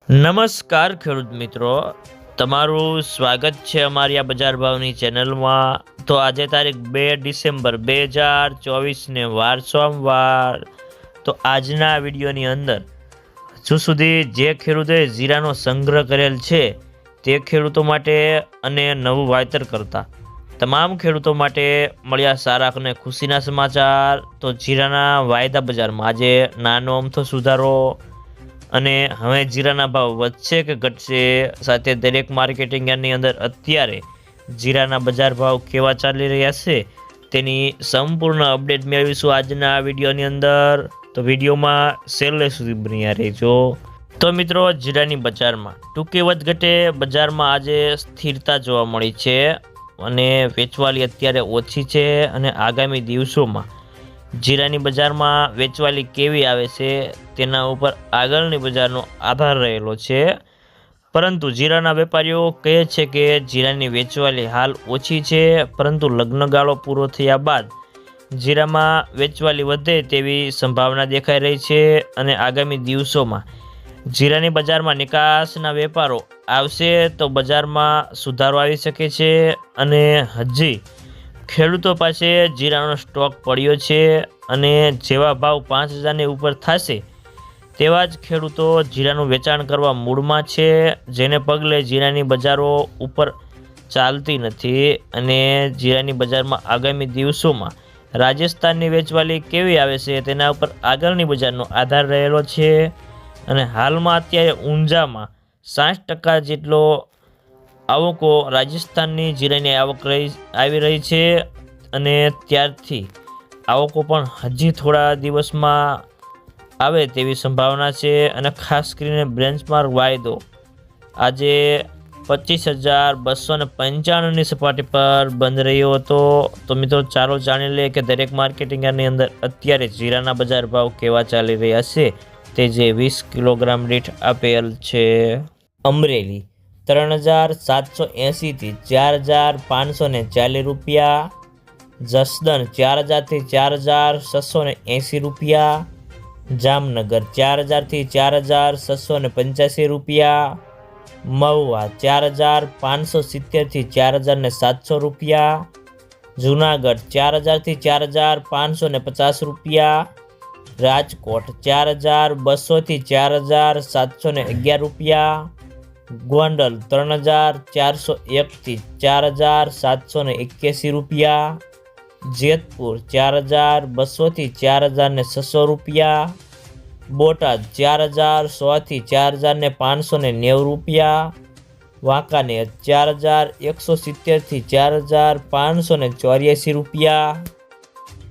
નમસ્કાર ખેડૂત મિત્રો, તમારું સ્વાગત છે અમારી આ બજાર ભાવની ચેનલમાં। તો આજે તારીખ 2 ડિસેમ્બર 2024ને વાર સોમવાર। તો આજના વિડીયોની અંદર હજુ સુધી જે ખેડૂતોએ જીરાનો સંગ્રહ કરેલ છે તે ખેડૂતો માટે અને નવું વાવેતર કરતા તમામ ખેડૂતો માટે મળ્યા સારા અને ખુશીના સમાચાર। તો જીરાના વાયદા બજારમાં આજે નાનો અમથો સુધારો અને હવે જીરાના ભાવ વધશે કે ઘટશે, સાથે દરેક માર્કેટિંગ યાર્ડની અંદર અત્યારે જીરાના બજાર ભાવ કેવા ચાલી રહ્યા છે તેની સંપૂર્ણ અપડેટ મેળવીશું આજના વિડીયોની અંદર। તો વિડીયોમાં છેલ્લે સુધી બન્યા રહેજો। તો મિત્રો, જીરાની બજારમાં ટૂંકી વધઘટે બજારમાં આજે સ્થિરતા જોવા મળી છે અને વેચવાલી અત્યારે ઓછી છે અને આગામી દિવસોમાં જીરાની બજારમાં વેચવાલી કેવી આવે છે તેના ઉપર આગળની બજારનો આધાર રહેલો છે। પરંતુ જીરાના વેપારીઓ કહે છે કે જીરાની વેચવાલી હાલ ઓછી છે, પરંતુ લગ્નગાળો પૂરો થયા બાદ જીરામાં વેચવાલી વધે તેવી સંભાવના દેખાઈ રહી છે અને આગામી દિવસોમાં જીરાની બજારમાં નિકાસના વેપારો આવશે તો બજારમાં સુધારો આવી શકે છે અને હજી ખેડૂતો પાસે જીરાનો સ્ટોક પડ્યો છે અને જેવા ભાવ 5000ની ઉપર થશે તેવા જ ખેડૂતો જીરાનું વેચાણ કરવા મૂડમાં છે, જેને પગલે જીરાની બજારો ઉપર ચાલતી નથી અને જીરાની બજારમાં આગામી દિવસોમાં રાજસ્થાનની વેચવાલી કેવી આવે છે તેના ઉપર આગળની બજારનો આધાર રહેલો છે અને હાલમાં અત્યારે ઊંઝામાં 60% જેટલો આવકો રાજસ્થાનની જીરાની આવક આવી રહી છે અને ત્યારથી આવકો પણ હજી થોડા દિવસમાં આવે તેવી સંભાવના છે અને ખાસ કરીને બેન્ચમાર્ક વાયદો આજે 25,295ની સપાટી પર બંધ રહ્યો હતો। તો મિત્રો, ચાલો જાણી લે કે દરેક માર્કેટિંગ યાર્ડની અંદર અત્યારે જીરાના બજાર ભાવ કેવા ચાલી રહ્યા છે તે જે 20 કિલોગ્રામ દીઠ આપેલ છે। અમરેલી 3,780 થી 4,540 રૂપિયા, જસદણ 4,000 થી 4,680 રૂપિયા, જામનગર 4,000 થી 4,685 રૂપિયા, મહુવા 4,570 થી 4,700 રૂપિયા, જુનાગઢ 4,000 થી 4,550 રૂપિયા, રાજકોટ 4,200 થી 4,711 રૂપિયા, ગોંડલ 3,401 થી 4,781 રૂપિયા, જેતપુર 4,200 થી 4,600 રૂપિયા, બોટાદ 4,100 થી 4,590 રૂપિયા, વાંકાનેર 4,170 થી 4,584 રૂપિયા,